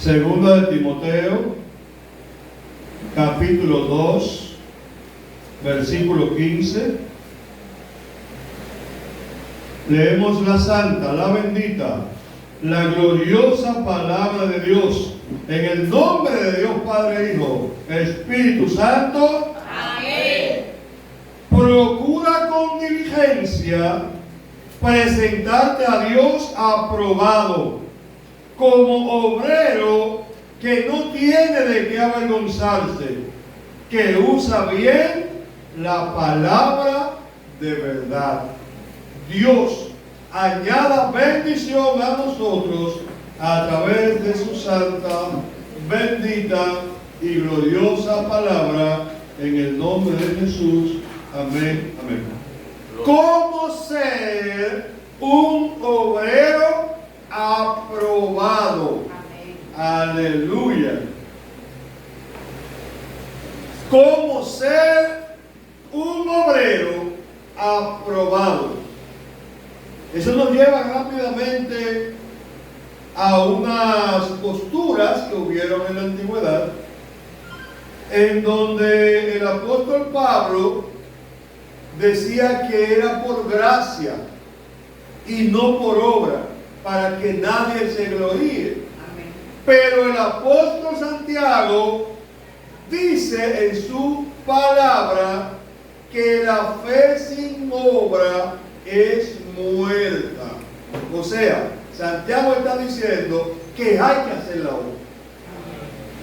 Segunda de Timoteo, capítulo 2, versículo 15. Leemos la santa, la bendita, la gloriosa palabra de Dios, en el nombre de Dios Padre, Hijo, Espíritu Santo. Amén. Procura con diligencia presentarte a Dios aprobado, como obrero que no tiene de qué avergonzarse, que usa bien la palabra de verdad. Dios añada bendición a nosotros a través de su santa, bendita y gloriosa palabra, en el nombre de Jesús. Amén, amén. ¿Cómo ser un obrero aprobado? Aleluya. ¿Cómo ser un obrero aprobado? Eso nos lleva rápidamente a unas posturas que hubieron en la antigüedad, en donde el apóstol Pablo decía que era por gracia y no por obra, para que nadie se gloríe. Amén. Pero el apóstol Santiago dice en su palabra que la fe sin obra es muerta. O sea, Santiago está diciendo que hay que hacer la obra.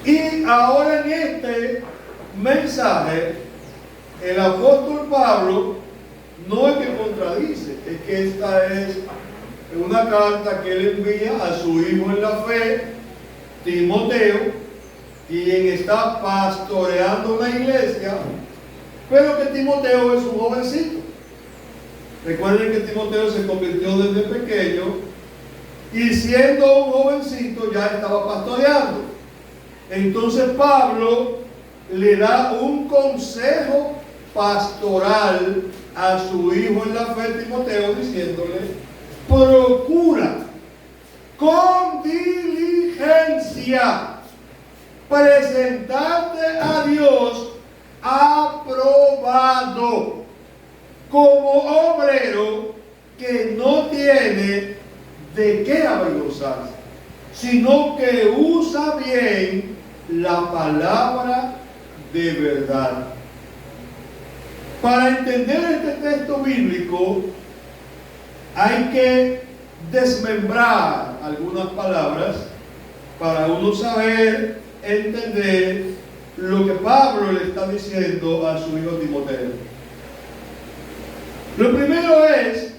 Y ahora en este mensaje, el apóstol Pablo no es que contradice, es que esta es una carta que él envía a su hijo en la fe, Timoteo, quien está pastoreando una iglesia, pero que Timoteo es un jovencito. Recuerden que Timoteo se convirtió desde pequeño y siendo un jovencito ya estaba pastoreando. Entonces Pablo le da un consejo pastoral a su hijo en la fe, Timoteo, diciéndole: procura con diligencia presentarte a Dios aprobado, como obrero que no tiene de qué avergonzarse, sino que usa bien la palabra de verdad. Para entender este texto bíblico hay que desmembrar algunas palabras para uno saber entender lo que Pablo le está diciendo a su hijo Timoteo. Lo primero es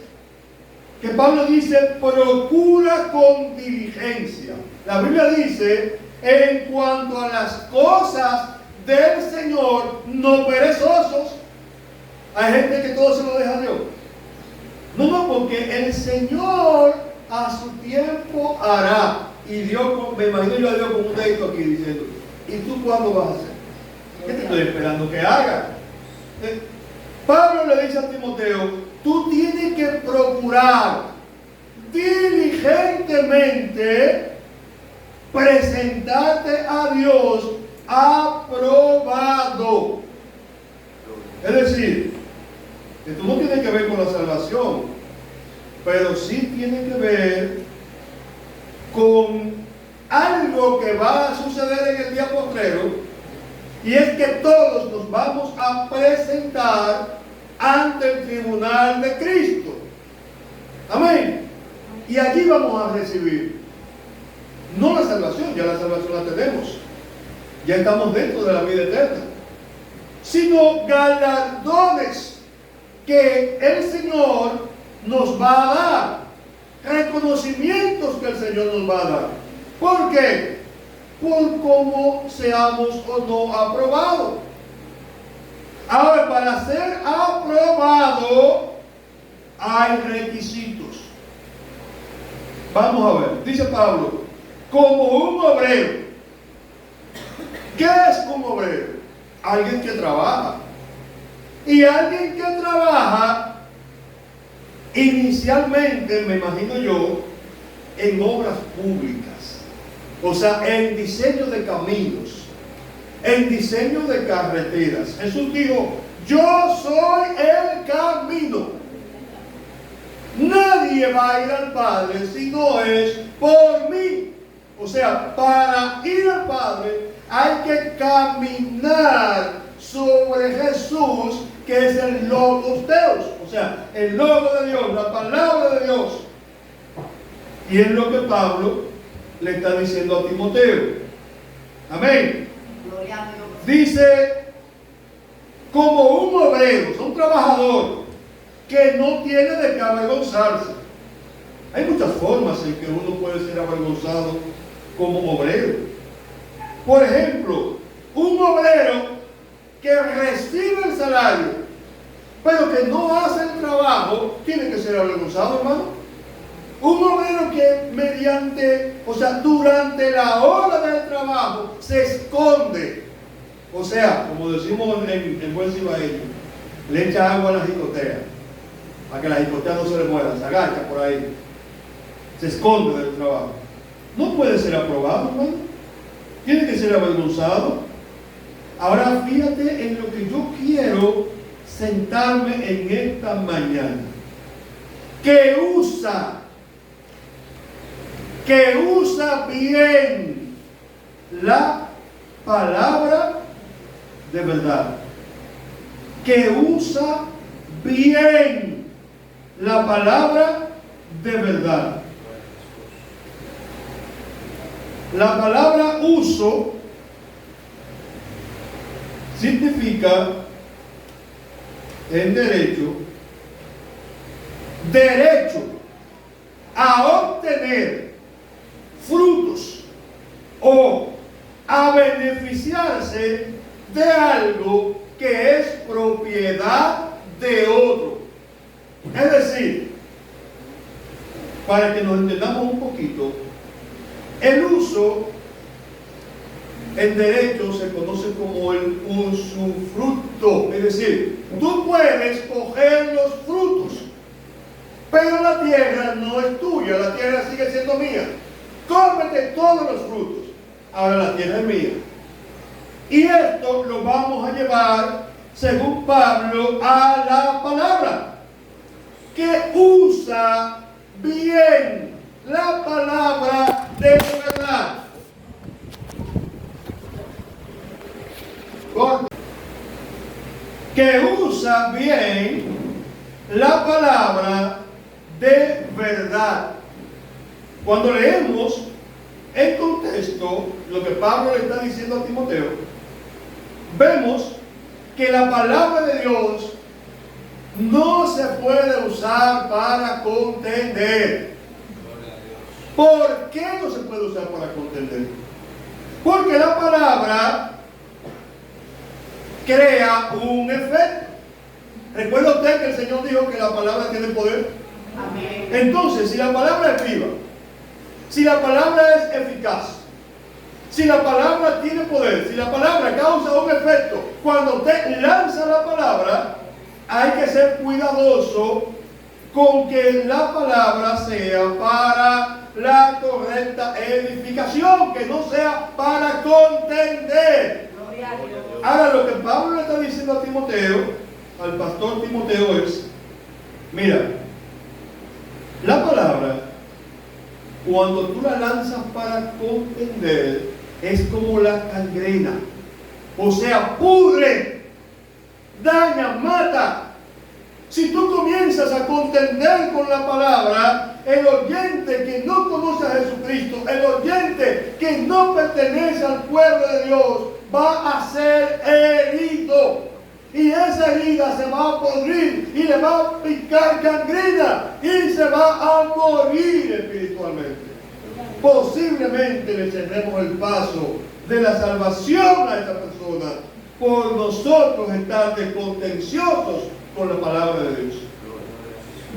que Pablo dice: procura con diligencia. La Biblia dice: en cuanto a las cosas del Señor, no perezosos. Hay gente que todo se lo deja a Dios. No, porque el Señor a su tiempo hará. Y Dios, me imagino yo a Dios con un dedito aquí diciendo: ¿y tú cuándo vas a hacer? ¿Qué te estoy esperando que haga? Pablo le dice a Timoteo: tú tienes que procurar diligentemente presentarte a Dios aprobado. Es decir, esto no tiene que ver con la salvación, pero sí tiene que ver con algo que va a suceder en el día postrero, y es que todos nos vamos a presentar ante el tribunal de Cristo. Amén. Y allí vamos a recibir no la salvación, ya la salvación la tenemos, ya estamos dentro de la vida eterna, sino galardones que el Señor nos va a dar, reconocimientos que el Señor nos va a dar. ¿Por qué? Por cómo seamos o no aprobados. Ahora, para ser aprobado hay requisitos. Vamos a ver, dice Pablo: como un obrero. ¿Qué es un obrero? Alguien que trabaja. Y alguien que trabaja inicialmente, me imagino yo, en obras públicas. O sea, en diseño de caminos, en diseño de carreteras. Jesús dijo, yo soy el camino. Nadie va a ir al Padre si no es por mí. O sea, para ir al Padre hay que caminar sobre Jesús, que es el Logos Deus. O sea, el Logo de Dios, la palabra de Dios. Y es lo que Pablo le está diciendo a Timoteo. Amén. Dice, como un obrero, un trabajador que no tiene de qué avergonzarse. Hay muchas formas en que uno puede ser avergonzado como obrero. Por ejemplo, un obrero que recibe el salario, pero que no hace el trabajo, tiene que ser avergonzado, hermano. Un obrero que durante la hora del trabajo se esconde. O sea, como decimos en buen cibaeño, le echa agua a la jicotea, para que la jicotea no se le muera, se agacha por ahí, se esconde del trabajo. No puede ser aprobado, hermano. Tiene que ser avergonzado. Ahora fíjate en lo que yo quiero sentarme en esta mañana. Que usa bien la palabra de verdad. Que usa bien la palabra de verdad. La palabra uso significa en derecho a obtener frutos o a beneficiarse de algo que es propiedad de otro. Es decir, para que nos entendamos un poquito, el uso en derecho se conoce como el usufructo. Es decir, tú puedes coger los frutos, pero la tierra no es tuya, la tierra sigue siendo mía. Cómete todos los frutos, ahora la tierra es mía. Y esto lo vamos a llevar, según Pablo, a la palabra, que usa bien la palabra de verdad. Que usa bien la palabra de verdad. Cuando leemos en contexto lo que Pablo le está diciendo a Timoteo, vemos que la palabra de Dios no se puede usar para contender. ¿Por qué no se puede usar para contender? Porque la palabra crea un efecto. ¿Recuerda usted que el Señor dijo que la palabra tiene poder? Amén. Entonces, si la palabra es viva, si la palabra es eficaz, si la palabra tiene poder, si la palabra causa un efecto, cuando usted lanza la palabra, hay que ser cuidadoso con que la palabra sea para la correcta edificación, que no sea para contender. Ahora, lo que Pablo le está diciendo a Timoteo, al pastor Timoteo, es: mira, la palabra, cuando tú la lanzas para contender, es como la gangrena. O sea, pudre, daña, mata. Si tú comienzas a contender con la palabra, el oyente que no conoce a Jesucristo, el oyente que no pertenece al pueblo de Dios, va a ser herido. Y esa herida se va a podrir y le va a picar gangrena y se va a morir espiritualmente. Posiblemente le cerremos el paso de la salvación a esa persona por nosotros estar descontenciosos con la palabra de Dios.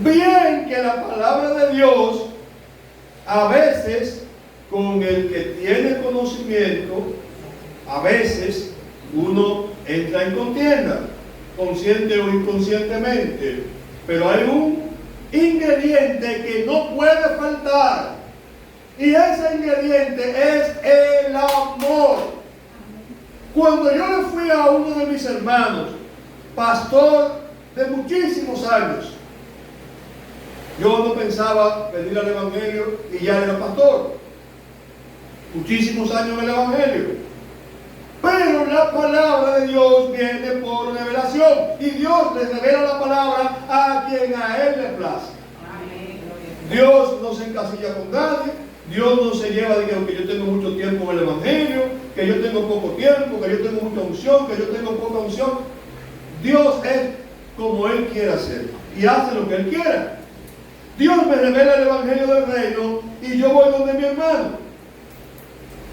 Bien que la palabra de Dios, a veces, con el que tiene conocimiento, a veces uno entra en contienda, consciente o inconscientemente, pero hay un ingrediente que no puede faltar Y ese ingrediente es el amor. Cuando yo le fui a uno de mis hermanos, pastor de muchísimos años, yo no pensaba venir al Evangelio y ya era pastor. Muchísimos años en el Evangelio. Pero la palabra de Dios viene por revelación. Y Dios le revela la palabra a quien a Él le place. Dios no se encasilla con nadie. Dios no se lleva de que yo tengo mucho tiempo en el Evangelio, que yo tengo poco tiempo, que yo tengo mucha unción, que yo tengo poca unción. Dios es como Él quiere hacer y hace lo que Él quiera. Dios me revela el Evangelio del Reino y yo voy donde mi hermano,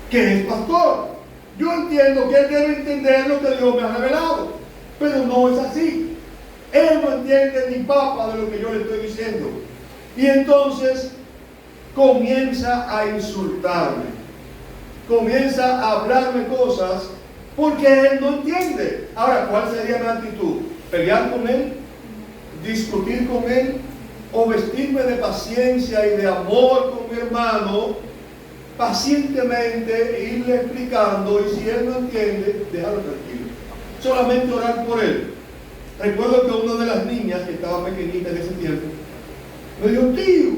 que es pastor. Yo entiendo que él debe entender lo que Dios me ha revelado, pero no es así. Él no entiende ni papa de lo que yo le estoy diciendo. Y entonces comienza a insultarme, comienza a hablarme cosas porque él no entiende. Ahora, ¿cuál sería mi actitud? ¿Pelear con él? ¿Discutir con él? ¿O vestirme de paciencia y de amor con mi hermano? Pacientemente irle explicando, y si él no entiende, déjalo tranquilo. Solamente orar por él. Recuerdo que una de las niñas que estaba pequeñita en ese tiempo me dijo: tío,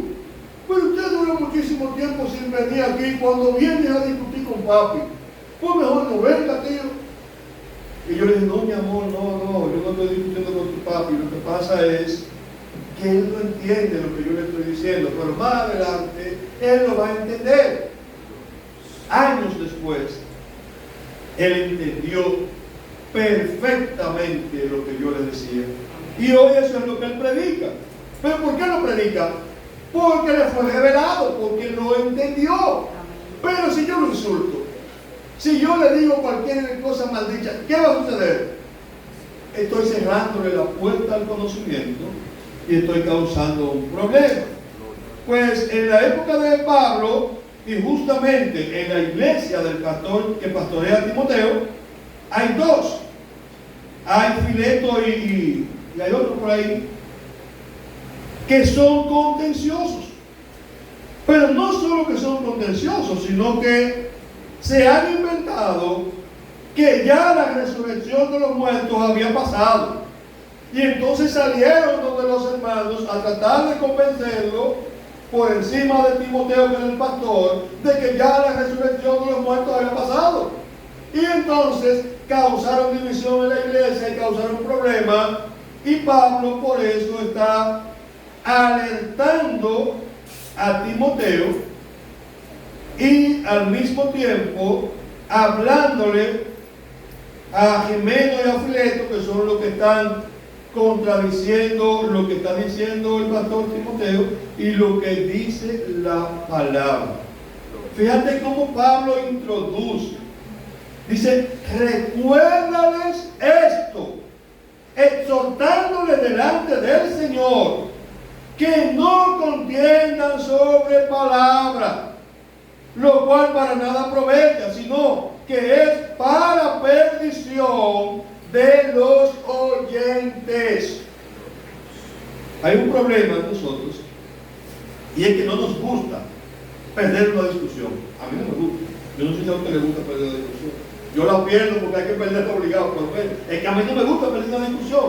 pero usted dura muchísimo tiempo sin venir aquí. Cuando vienes a discutir con papi, pues mejor no venga, tío. Y yo le dije: no, mi amor, no, yo no estoy discutiendo con tu papi. Lo que pasa es que él no entiende lo que yo le estoy diciendo, pero más adelante él lo va a entender. Años después, él entendió perfectamente lo que yo le decía. Y hoy eso es lo que él predica. ¿Pero por qué lo predica? Porque le fue revelado, porque lo entendió. Pero si yo lo insulto, si yo le digo cualquier cosa maldicha, ¿qué va a suceder? Estoy cerrándole la puerta al conocimiento y estoy causando un problema. Pues en la época de Pablo, y justamente en la iglesia del pastor que pastorea a Timoteo, hay dos. Hay Fileto y hay otro por ahí, que son contenciosos. Pero no solo que son contenciosos, sino que se han inventado que ya la resurrección de los muertos había pasado. Y entonces salieron donde los hermanos a tratar de convencerlo, por encima de Timoteo, que era el pastor, de que ya la resurrección de los muertos había pasado. Y entonces causaron división en la iglesia y causaron problemas. Y Pablo por eso está alertando a Timoteo y al mismo tiempo hablándole a Jimeno y a Fileto, que son los que están contradiciendo lo que está diciendo el pastor Timoteo y lo que dice la palabra. Fíjate cómo Pablo introduce. Dice: recuérdales esto, exhortándoles delante del Señor, que no contiendan sobre palabra, lo cual para nada aprovecha, sino que es para perdición de los oyentes. Hay un problema en nosotros, y es que no nos gusta perder una discusión. A mí no me gusta. Yo no sé si a usted le gusta perder una discusión. Yo la pierdo porque hay que perderla obligado por lo menos. Es que a mí no me gusta perder una discusión.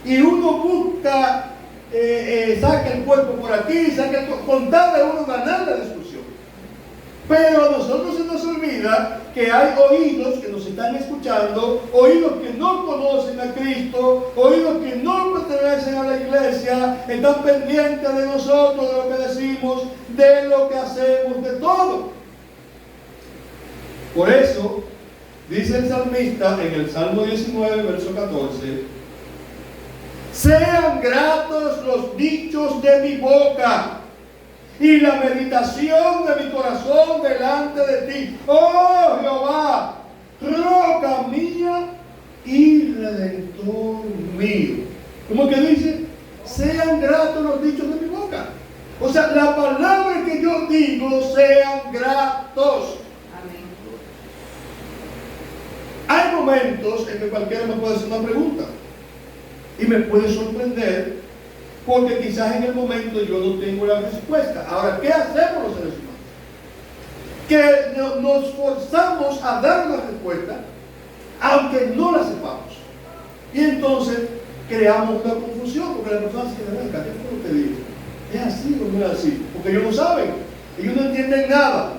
Y uno busca, saca el cuerpo por aquí, saca el cuerpo, con tal de uno ganar la discusión. Pero a nosotros se nos olvida que hay oídos que nos están escuchando, oídos que no conocen a Cristo, oídos que no pertenecen a la iglesia, están pendientes de nosotros, de lo que decimos, de lo que hacemos, de todo. Por eso, dice el salmista en el Salmo 19, verso 14: sean gratos los dichos de mi boca y la meditación de mi corazón delante de ti, oh Jehová, roca mía y redentor mío. ¿Cómo que dice? Sean gratos los dichos de mi boca. O sea, la palabra que yo digo, sean gratos. Amén. Hay momentos en que cualquiera me puede hacer una pregunta y me puede sorprender, porque quizás en el momento yo no tengo la respuesta. Ahora, ¿qué hacemos los seres humanos? que nos forzamos a dar una respuesta, aunque no la sepamos. Y entonces creamos una confusión, porque la persona dice, venga, ¿qué fue lo que dijo? ¿Es así o no es así? Porque ellos no saben, ellos no entienden nada.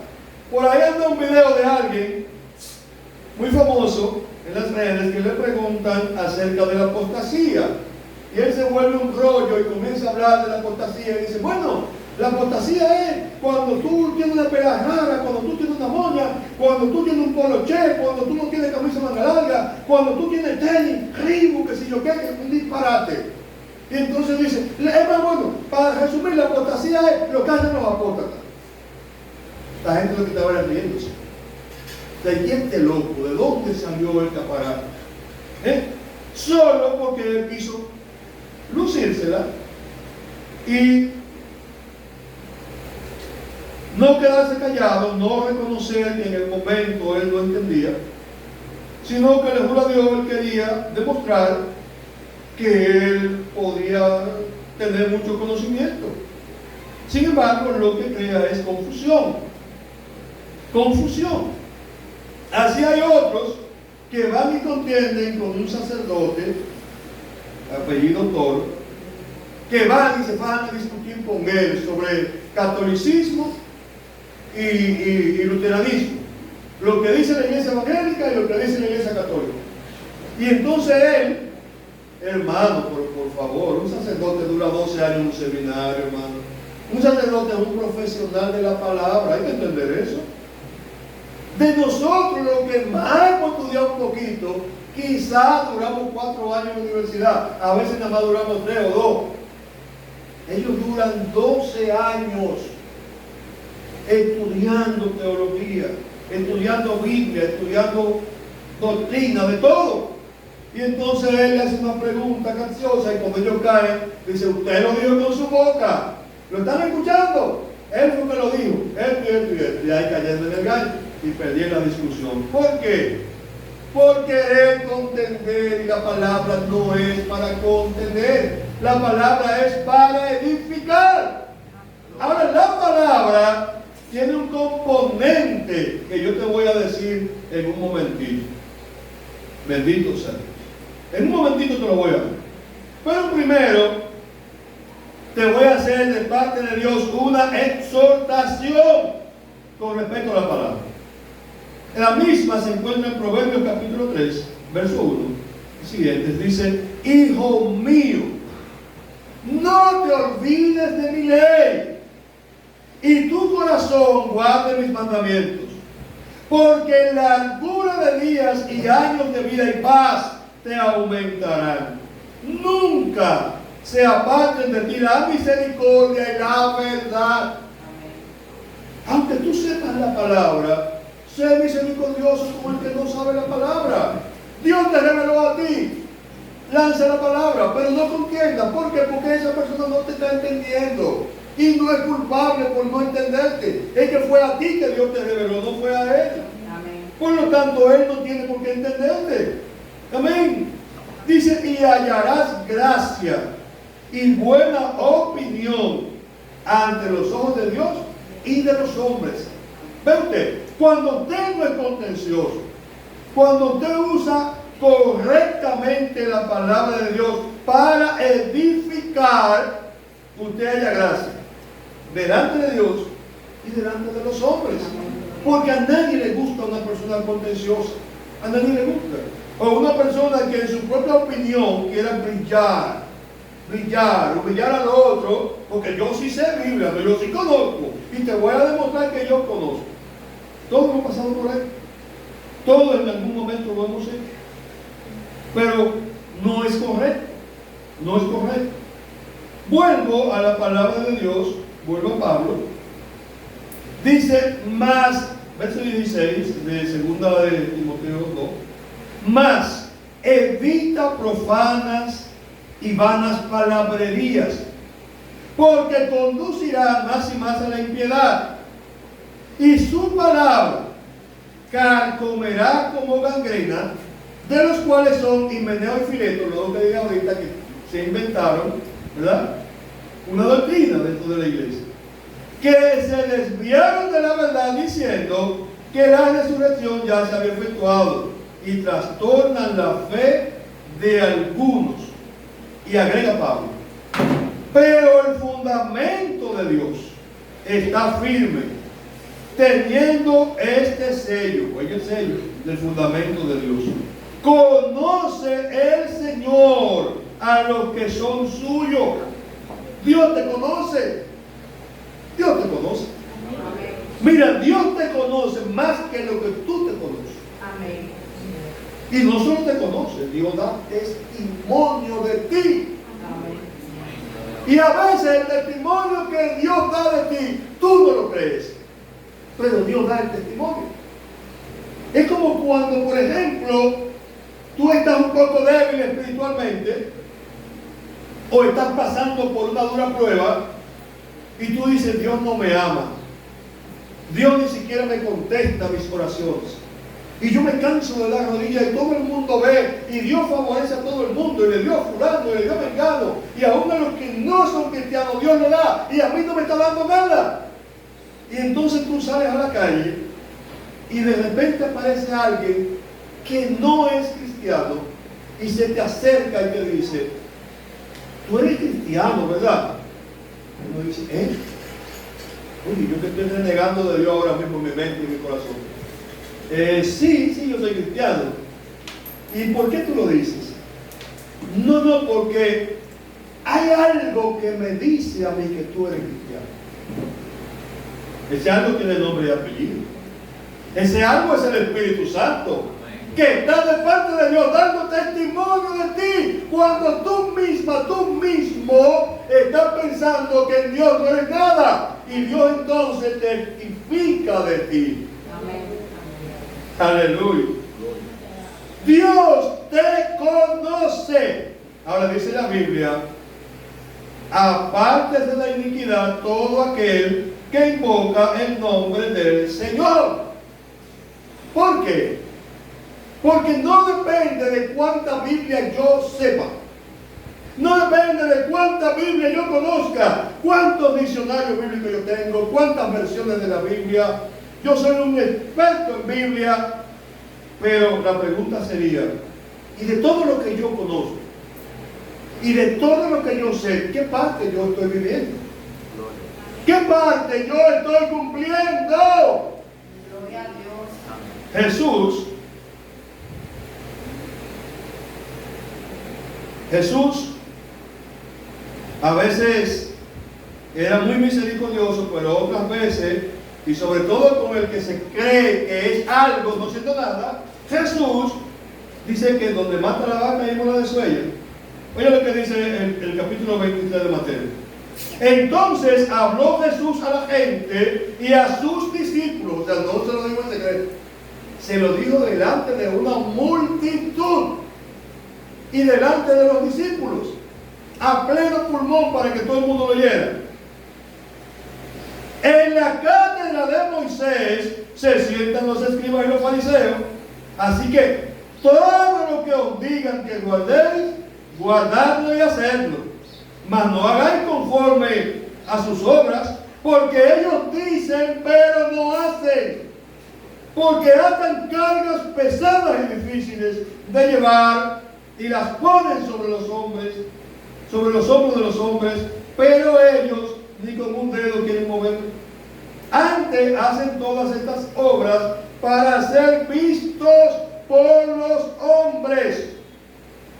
Por ahí anda un video de alguien muy famoso en las redes que le preguntan acerca de la apostasía. Y él se vuelve un rollo y comienza a hablar de la apostasía y dice, bueno, la apostasía es cuando tú tienes una pela rara, cuando tú tienes una moña, cuando tú tienes un poloche, cuando tú no tienes camisa manga larga, cuando tú tienes tenis, Reebok, que si yo qué, que es un disparate. Y entonces dice, es más bueno, para resumir, la apostasía es lo que hacen los apóstatas. La gente lo que estaba riéndose. ¿De quién te loco? ¿De dónde salió el caparate? Solo porque él quiso lucírsela y no quedarse callado, no reconocer que en el momento él no entendía, sino que le juro a Dios, él quería demostrar que él podía tener mucho conocimiento. Sin embargo, lo que crea es confusión. Confusión. Así hay otros que van y contienden con un sacerdote, apellido Toro, que van y se van a discutir con él sobre catolicismo y luteranismo, lo que dice la iglesia evangélica y lo que dice la iglesia católica. Y entonces él, hermano, por favor, un sacerdote dura 12 años en un seminario, hermano. Un sacerdote es un profesional de la palabra, hay que entender eso. De nosotros, los que más hemos estudiado un poquito, quizás duramos 4 años en la universidad, a veces nada más duramos 3 o 2. Ellos duran 12 años estudiando teología, estudiando Biblia, estudiando doctrina, de todo. Y entonces él le hace una pregunta capciosa y cuando ellos caen, dice, usted lo dijo con su boca, ¿lo están escuchando? Él fue que lo dijo, esto, y ahí cayendo en el gallo y perdí la discusión. ¿Por qué? Por querer contender, y la palabra no es para contender, la palabra es para edificar. Ahora, la palabra tiene un componente que yo te voy a decir en un momentito. Bendito sea Dios. En un momentito te lo voy a dar. Pero primero, te voy a hacer de parte de Dios una exhortación con respecto a la palabra. La misma se encuentra en Proverbios capítulo 3, verso 1 y siguientes. Dice, hijo mío, no te olvides de mi ley, y tu corazón guarde mis mandamientos, porque largura de días y años de vida y paz te aumentarán. Nunca se aparten de ti la misericordia y la verdad. Aunque tú sepas la palabra, sé misericordioso con el que no sabe la palabra. Dios te reveló a ti. Lanza la palabra, pero no contienda. ¿Por qué? Porque esa persona no te está entendiendo. Y no es culpable por no entenderte. Es que fue a ti que Dios te reveló, no fue a él. Amén. Por lo tanto, él no tiene por qué entenderte. Amén. Dice, y hallarás gracia y buena opinión ante los ojos de Dios y de los hombres. Ve usted, cuando usted no es contencioso, cuando usted usa correctamente la palabra de Dios para edificar, usted haya gracia delante de Dios y delante de los hombres. Porque a nadie le gusta una persona contenciosa, a nadie le gusta. O una persona que en su propia opinión quiera humillar al otro, porque yo sí sé Biblia, yo sí conozco, y te voy a demostrar que yo conozco. Todos hemos pasado por ahí. Todos en algún momento lo hemos hecho. Pero no es correcto. No es correcto. Vuelvo a la palabra de Dios, vuelvo a Pablo. Dice más, verso 16 de segunda de Timoteo 2, más evita profanas y vanas palabrerías, porque conducirá más y más a la impiedad, y su palabra carcomerá como gangrena, de los cuales son Himeneo y Fileto, los dos que digan ahorita que se inventaron, ¿verdad?, una doctrina dentro de la iglesia, que se desviaron de la verdad diciendo que la resurrección ya se había efectuado y trastornan la fe de algunos. Y agrega Pablo, pero el fundamento de Dios está firme, teniendo este sello, oye el sello del fundamento de Dios. Conoce el Señor a los que son suyos. Dios te conoce. Dios te conoce. Mira, Dios te conoce más que lo que tú te conoces. Amén. Y no solo te conoce, Dios da testimonio de ti. Amén. Y a veces el testimonio que Dios da de ti, tú no lo crees. Pero Dios da el testimonio. Es como cuando, por ejemplo, tú estás un poco débil espiritualmente, o estás pasando por una dura prueba, y tú dices, Dios no me ama. Dios ni siquiera me contesta mis oraciones. Y yo me canso de dar rodillas y todo el mundo ve. Y Dios favorece a todo el mundo. Y le dio a fulano, y le dio a mengano. Y aún a los que no son cristianos, Dios le da. Y a mí no me está dando nada. Y entonces tú sales a la calle y de repente aparece alguien que no es cristiano y se te acerca y te dice, tú eres cristiano, ¿verdad? Y uno dice, oye, yo que estoy renegando de Dios ahora mismo en mi mente y en mi corazón. Sí, yo soy cristiano. ¿Y por qué tú lo dices? No, porque hay algo que me dice a mí que tú eres cristiano. Ese algo tiene nombre y apellido. Ese algo es el Espíritu Santo, que está de parte de Dios dando testimonio de ti, cuando tú mismo estás pensando que en Dios no eres nada, y Dios entonces testifica de ti. Amén. Aleluya. Dios te conoce. Ahora dice la Biblia, aparte de la iniquidad todo aquel que invoca el nombre del Señor. ¿Por qué? Porque no depende de cuánta Biblia yo sepa. No depende de cuánta Biblia yo conozca, cuántos diccionarios bíblicos yo tengo, cuántas versiones de la Biblia. Yo soy un experto en Biblia, pero la pregunta sería, y de todo lo que yo conozco, y de todo lo que yo sé, ¿qué parte yo estoy viviendo? ¿Qué parte yo estoy cumpliendo? Gloria a Dios. Jesús a veces era muy misericordioso, pero otras veces, y sobre todo con el que se cree que es algo no siendo nada, Jesús dice que donde mata la vaca y la desuella. Oye lo que dice el capítulo 23 de Mateo. Entonces habló Jesús a la gente y a sus discípulos, o sea, no se lo dijo en secreto, se lo dijo delante de una multitud y delante de los discípulos, a pleno pulmón para que todo el mundo lo oyera. En la cátedra de Moisés se sientan los escribas y los fariseos, así que todo lo que os digan que guardéis, guardadlo y hacedlo, mas no hagáis conforme a sus obras, porque ellos dicen pero no hacen, porque atan cargas pesadas y difíciles de llevar y las ponen sobre los hombres, sobre los hombros de los hombres, pero ellos ni con un dedo quieren mover. Antes hacen todas estas obras para ser vistos por los hombres,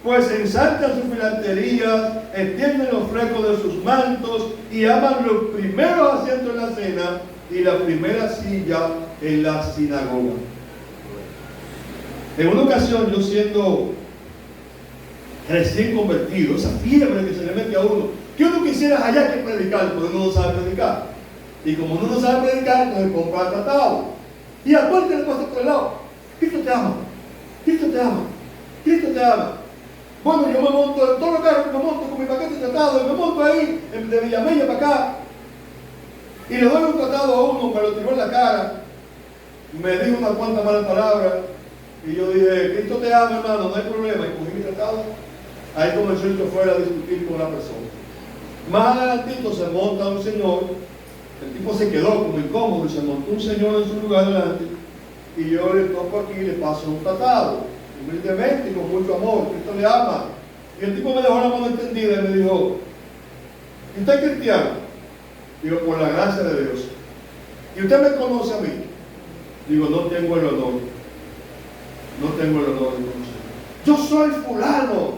pues ensalzan sus filanterías, extienden los flecos de sus mantos y aman los primeros asientos en la cena y la primera silla en la sinagoga. En una ocasión, yo siendo recién convertido, esa fiebre que se le mete a uno, que uno quisiera allá que predicar, pero uno no sabe predicar. Y como uno no sabe predicar, entonces compra el tratado. Y a cuál te le pasa por el lado. Cristo te ama, Cristo te ama, Cristo te ama. Bueno, yo me monto en todos los carros, me monto con mi paquete de tratado, y me monto ahí, de Villamella para acá, y le doy un tratado a uno, me lo tiró en la cara, me dijo unas cuantas malas palabras, y yo dije, Cristo te ama, hermano, no hay problema, y cogí mi tratado. Ahí comenzó el chofer a discutir con la persona. Más adelantito se monta un señor, el tipo se quedó como incómodo y se montó un señor en su lugar delante y yo le toco aquí y le paso un tratado, humildemente y con mucho amor. Cristo le ama. Y el tipo me dejó la mano extendida y me dijo: ¿y usted es cristiano? Digo: por la gracia de Dios. ¿Y usted me conoce a mí? Digo: no tengo el honor. No tengo el honor de conocerlo. Yo soy fulano,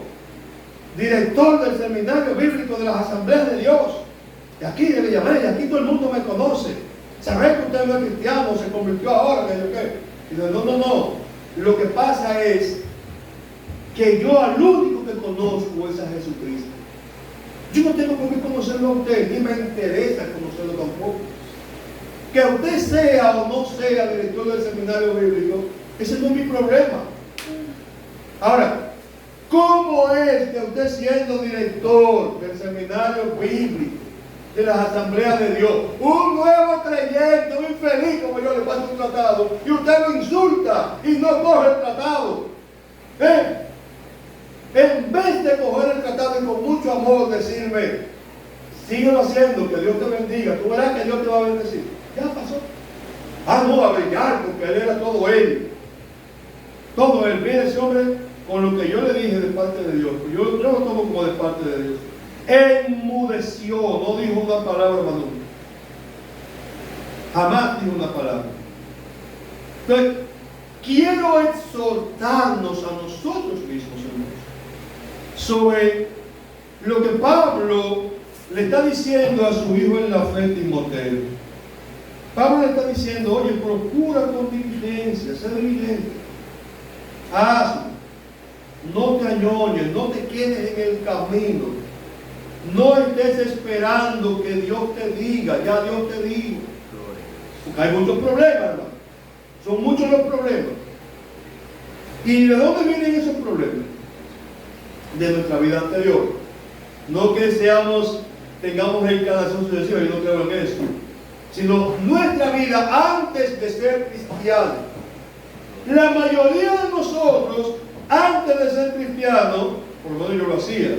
director del seminario bíblico de las asambleas de Dios, de aquí de Villamella, y aquí todo el mundo me conoce. ¿Sabe que usted no es cristiano, se convirtió ahora, que yo qué? Y digo: no. Lo que pasa es que yo al único que conozco es a Jesucristo. Yo no tengo por qué conocerlo a usted, ni me interesa conocerlo tampoco. Que usted sea o no sea director del seminario bíblico, ese no es mi problema. Ahora, ¿cómo es que usted, siendo director del seminario bíblico, de las asambleas de Dios, un nuevo creyente, un infeliz como yo, le paso un tratado y usted lo insulta y no coge el tratado? En vez de coger el tratado y con mucho amor decirme: síguelo haciendo, que Dios te bendiga, tú verás que Dios te va a bendecir. Ya pasó. No, a brillar, porque él era todo él. Todo él. Mire ese hombre, con lo que yo le dije de parte de Dios, yo lo tomo como de parte de Dios. Enmudeció, no dijo una palabra más nunca. Jamás dijo una palabra. Entonces, quiero exhortarnos a nosotros mismos, hermanos, sobre lo que Pablo le está diciendo a su hijo en la fe, Timoteo. Pablo le está diciendo: oye, procura con diligencia, sé diligente, hazlo, no te añoñes, no te quedes en el camino, no estés esperando que Dios te diga, ya Dios te dijo. Porque hay muchos problemas, hermano, son muchos los problemas. ¿Y de dónde vienen esos problemas? De nuestra vida anterior. No que tengamos reencarnación sucesiva, yo no creo en eso, sino nuestra vida antes de ser cristianos. La mayoría de nosotros, antes de ser cristianos, por lo menos yo lo hacía,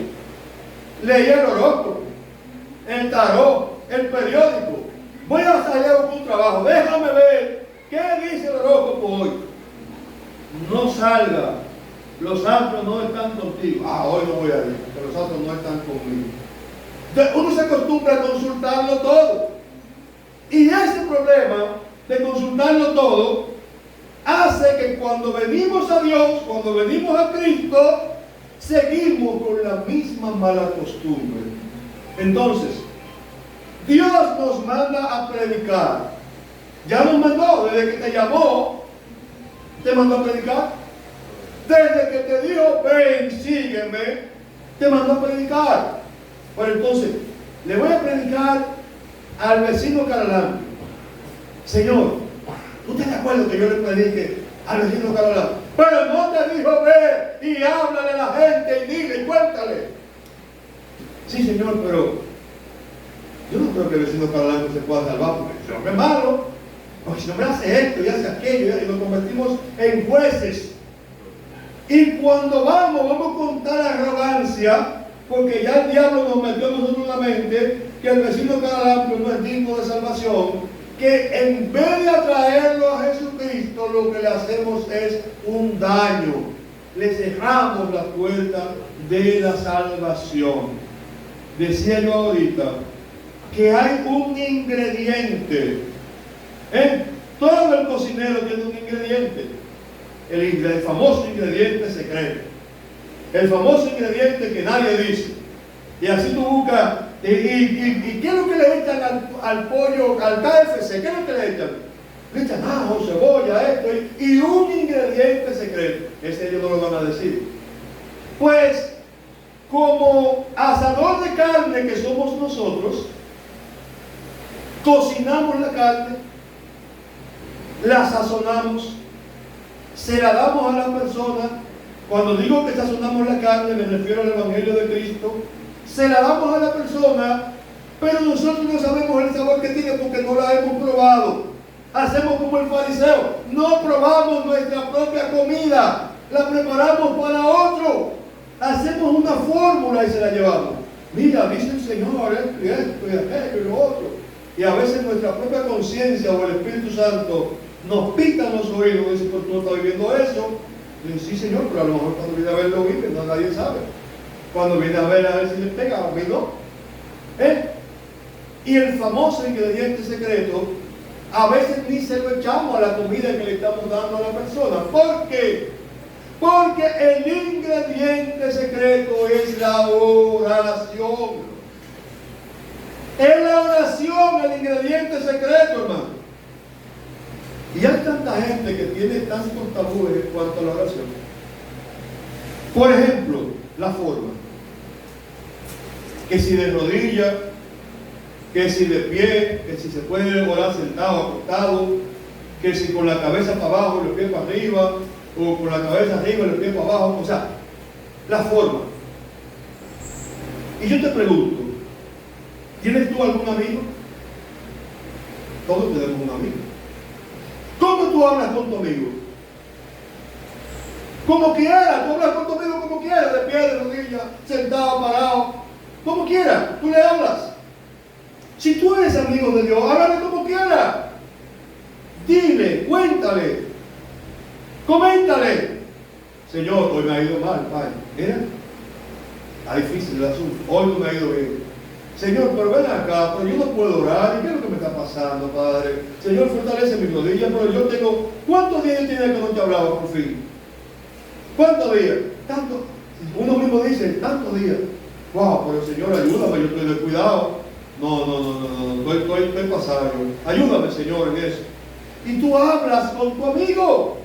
leía el horóscopo, el tarot, el periódico. Voy a salir a un trabajo, déjame ver qué dice el horóscopo hoy. No salga, los astros no están contigo. Hoy no voy a ir, porque los astros no están conmigo. Entonces, uno se acostumbra a consultarlo todo. Y ese problema de consultarlo todo hace que cuando venimos a Dios, cuando venimos a Cristo, seguimos con la misma mala costumbre. Entonces, Dios nos manda a predicar. Ya nos mandó, desde que te llamó, te mandó a predicar. Desde que te dijo: ven, sígueme, te mandó a predicar. Bueno, entonces, le voy a predicar al vecino Carolán. Señor, ¿tú te acuerdas que yo le predique al vecino Carolán? Pero no te dijo: ve y háblale a la gente y dile y cuéntale. Sí, Señor, pero yo no creo que el vecino Carolán se pueda salvar, porque ese hombre es malo, porque si no me hace esto y hace aquello, y nos convertimos en jueces. Y cuando vamos con tal arrogancia, porque ya el diablo nos metió a nosotros en la mente que el vecino Carolán no es digno de salvación, que en vez de atraerlo a Jesucristo, lo que le hacemos es un daño. Le cerramos la puerta de la salvación. Decía yo ahorita que hay un ingrediente. Todo el cocinero tiene un ingrediente. El famoso ingrediente secreto. El famoso ingrediente que nadie dice. Y así tú buscas. ¿Y qué es lo que le echan al pollo, al KFC? ¿Qué es lo que le echan? Le echan ajo, cebolla, esto y un ingrediente secreto. Ese ellos no lo van a decir. Pues, como asador de carne que somos nosotros, cocinamos la carne, la sazonamos, se la damos a la persona. Cuando digo que sazonamos la carne, me refiero al Evangelio de Cristo. Se la damos a la persona, pero nosotros no sabemos el sabor que tiene porque no la hemos probado. Hacemos como el fariseo, no probamos nuestra propia comida, la preparamos para otro. Hacemos una fórmula y se la llevamos. Mira, dice el Señor esto y esto y aquello y lo otro. Y a veces nuestra propia conciencia o el Espíritu Santo nos pita en los oídos y dice, pues tú no estás viviendo eso. Y dice, sí, Señor, pero a lo mejor cuando viene a ver lo vive, no, nadie sabe. Cuando viene a ver si le pega, a mí no. Y el famoso ingrediente secreto, a veces ni se lo echamos a la comida que le estamos dando a la persona. ¿Por qué? Porque el ingrediente secreto es la oración. Es la oración el ingrediente secreto, hermano. Y hay tanta gente que tiene tantos tabúes en cuanto a la oración. Por ejemplo, la forma. Que si de rodillas, que si de pie, que si se puede orar sentado, acostado, que si con la cabeza para abajo y los pies para arriba, o con la cabeza arriba y los pies para abajo. O sea, la forma. Y yo te pregunto, ¿tienes tú algún amigo? Todos tenemos un amigo. ¿Cómo tú hablas con tu amigo? Como quieras, tú hablas con tu amigo como quieras, de pie, de rodillas, sentado, parado, como quieras, tú le hablas. Si tú eres amigo de Dios, háblale como quieras. Dile, cuéntale, coméntale. Señor, hoy me ha ido mal, Padre. Mira, está difícil el asunto, hoy no me ha ido bien. Señor, pero ven acá, pero yo no puedo orar. ¿Y qué es lo que me está pasando, Padre? Señor, fortalece mis rodillas, pero yo tengo... ¿Cuántos días tiene que no te hablaba por fin? ¿Cuántos días? Tanto. Uno mismo dice, tantos días. Wow, pero Señor, ayúdame, yo estoy descuidado. No, estoy pasado. Ayúdame, Señor, en eso. Y tú hablas con tu amigo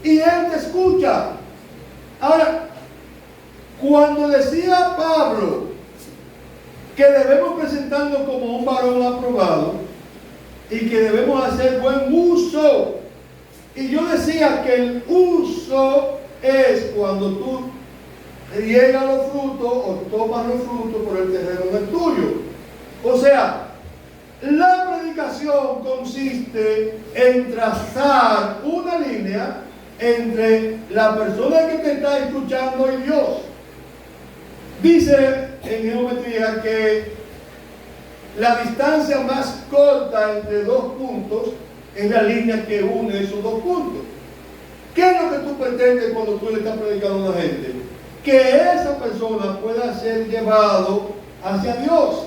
y él te escucha. Ahora, cuando decía Pablo que debemos presentarnos como un varón aprobado y que debemos hacer buen uso, y yo decía que el uso es cuando tú riegas los frutos o tomas los frutos por el terreno del tuyo. O sea, la predicación consiste en trazar una línea entre la persona que te está escuchando y Dios. Dice en geometría que la distancia más corta entre dos puntos es la línea que une esos dos puntos. ¿Qué es lo que tú pretendes cuando tú le estás predicando a una gente? Que esa persona pueda ser llevado hacia Dios.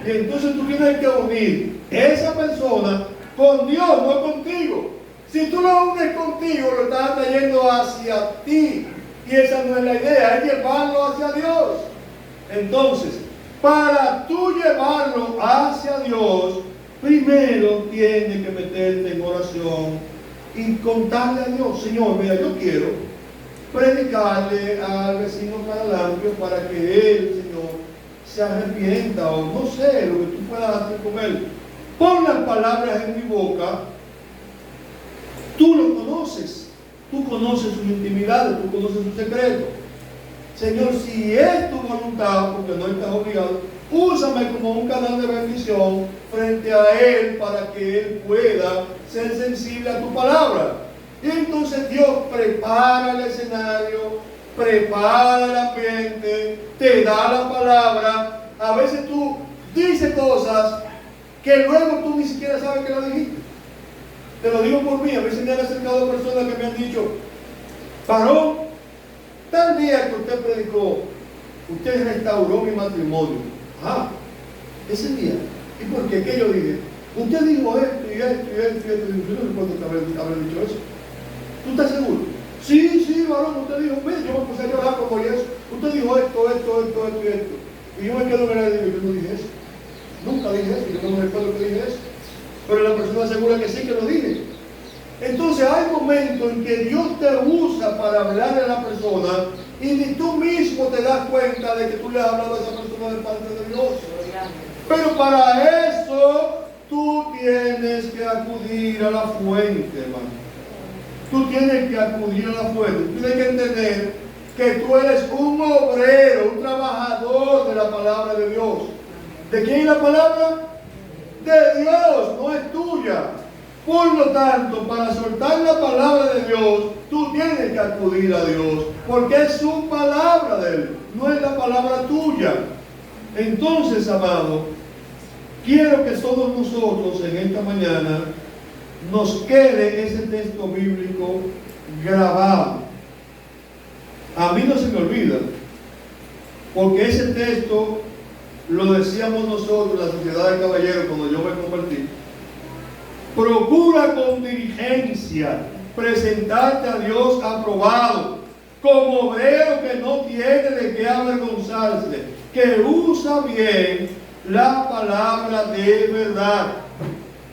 Y entonces tú tienes que unir esa persona con Dios, no contigo. Si tú lo unes contigo, lo estás trayendo hacia ti. Y esa no es la idea, es llevarlo hacia Dios. Entonces, para tú llevarlo hacia Dios, primero tienes que meterte en oración y contarle a Dios, Señor, mira, yo quiero predicarle al vecino Caralampio para que él, Señor, se arrepienta, o no sé, lo que tú puedas hacer con él. Pon las palabras en mi boca. Tú lo conoces, tú conoces sus intimidades, tú conoces sus secretos. Señor, si es tu voluntad, porque no estás obligado, úsame como un canal de bendición frente a Él para que Él pueda ser sensible a tu palabra. Y entonces Dios prepara el escenario, prepara el ambiente, te da la palabra. A veces tú dices cosas que luego tú ni siquiera sabes que la dijiste. Te lo digo por mí, a veces me han acercado personas que me han dicho, varón, tal día que usted predicó, usted restauró mi matrimonio. Ah, ese día. ¿Y por qué? ¿Qué yo dije? Usted dijo esto y esto y esto y esto. Yo no recuerdo haber dicho eso. ¿Tú estás seguro? Sí, varón, usted dijo, mire, yo me puse a llorar como eso. Usted dijo esto y esto. Y yo me quedo en el aire y yo no dije eso. Nunca dije eso, yo no me recuerdo que dije eso. Pero la persona asegura que sí que lo dije. Entonces hay momentos en que Dios te usa para hablarle a la persona y ni tú mismo te das cuenta de que tú le has hablado a esa persona de parte de Dios. Pero para eso tú tienes que acudir a la fuente, hermano. Tú tienes que acudir a la fuente. Tú tienes que entender que tú eres un obrero, un trabajador de la palabra de Dios. ¿De quién es la palabra? De Dios, no es tuya. Por lo tanto, para soltar la palabra de Dios, tú tienes que acudir a Dios, porque es su palabra de Él, no es la palabra tuya. Entonces, amado, quiero que todos nosotros en esta mañana nos quede ese texto bíblico grabado. A mí no se me olvida, porque ese texto lo decíamos nosotros, la Sociedad de Caballeros, cuando yo me convertí. Procura con diligencia presentarte a Dios aprobado, como obrero que no tiene de qué avergonzarse, que usa bien la palabra de verdad.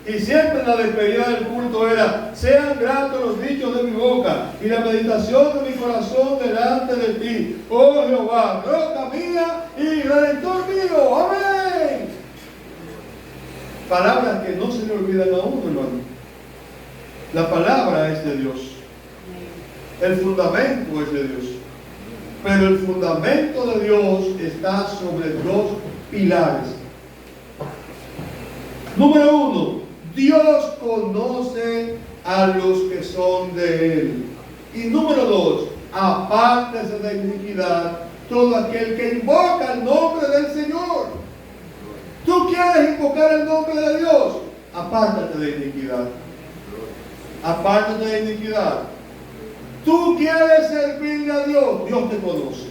Y siempre la despedida del culto era: sean gratos los dichos de mi boca y la meditación de mi corazón delante de ti, oh Jehová, roca mía y redentor mío. Amén. Palabras que no se le olvidan a uno, hermano. La palabra es de Dios. El fundamento es de Dios. Pero el fundamento de Dios está sobre dos pilares. Número uno, Dios conoce a los que son de Él. Y número dos, apártese de iniquidad todo aquel que invoca el nombre del Señor. ¿Tú quieres invocar el nombre de Dios? Apártate de iniquidad. Apártate de iniquidad. Tú quieres servirle a Dios, Dios te conoce.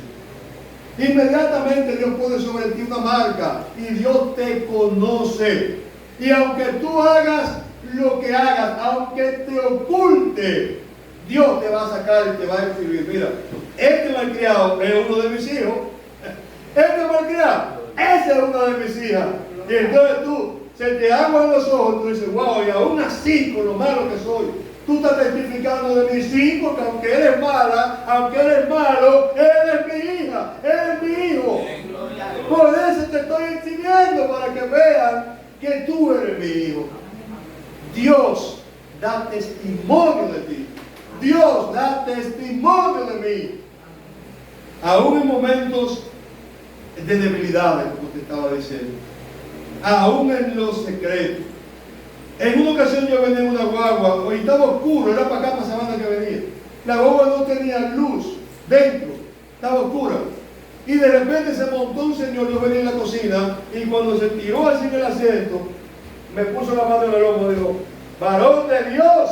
Inmediatamente Dios pone sobre ti una marca y Dios te conoce. Y aunque tú hagas lo que hagas, aunque te oculte, Dios te va a sacar y te va a escribir: mira, este malcriado es uno de mis hijos. Este malcriado, ese es una de mis hijas. Y entonces tú, se te aguan los ojos, tú dices: wow, y aún así, con lo malo que soy, tú estás testificando de mis hijos, que aunque eres mala, aunque eres malo, eres mi hija, eres mi hijo. Por eso te estoy exhibiendo, para que vean que tú eres mi hijo. Dios da testimonio de ti. Dios da testimonio de mí. Aún en momentos de debilidades, como te estaba diciendo. Aún en los secretos. En una ocasión yo venía en una guagua, y estaba oscuro, era para acá, para Sabana que venía. La guagua no tenía luz dentro, estaba oscura. Y de repente se montó un señor, yo venía en la cocina, y cuando se tiró así en el asiento, me puso la mano en el lomo y dijo: varón de Dios,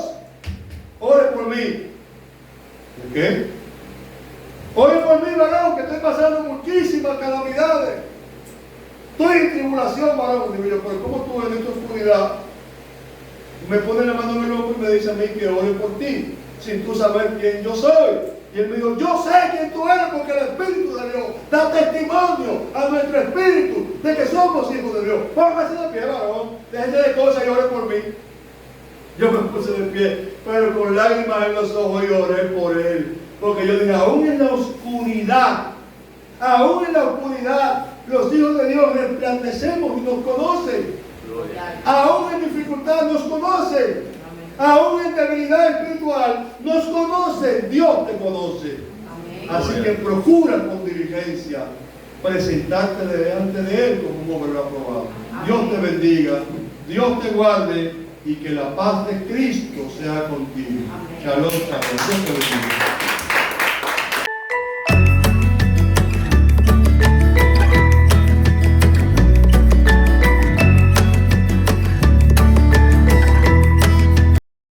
ore por mí. ¿Por qué? Ore por mí, varón, que estoy pasando muchísimas calamidades. Estoy en tribulación, varón. Digo yo: pero ¿cómo tú en esta oscuridad me pones la mano en el lomo y me dice a mí que ore por ti, sin tú saber quién yo soy? Y él me dijo: yo sé quién tú eres, porque el Espíritu de Dios da testimonio a nuestro espíritu de que somos hijos de Dios. Póngase de pie, varón, déjese de cosas y ore por mí. Yo me puse de pie, pero con lágrimas en los ojos, y oré por él. Porque yo dije: aún en la oscuridad, los hijos de Dios resplandecemos y nos conocen. Aún en dificultad nos conocen. Aún en debilidad espiritual nos conoce, Dios te conoce. Amén. Así que procura con diligencia presentarte delante de Él como un obrero aprobado. Amén. Dios te bendiga, Dios te guarde, y que la paz de Cristo sea contigo. Amén. Shalom, shalom. Dios te bendiga.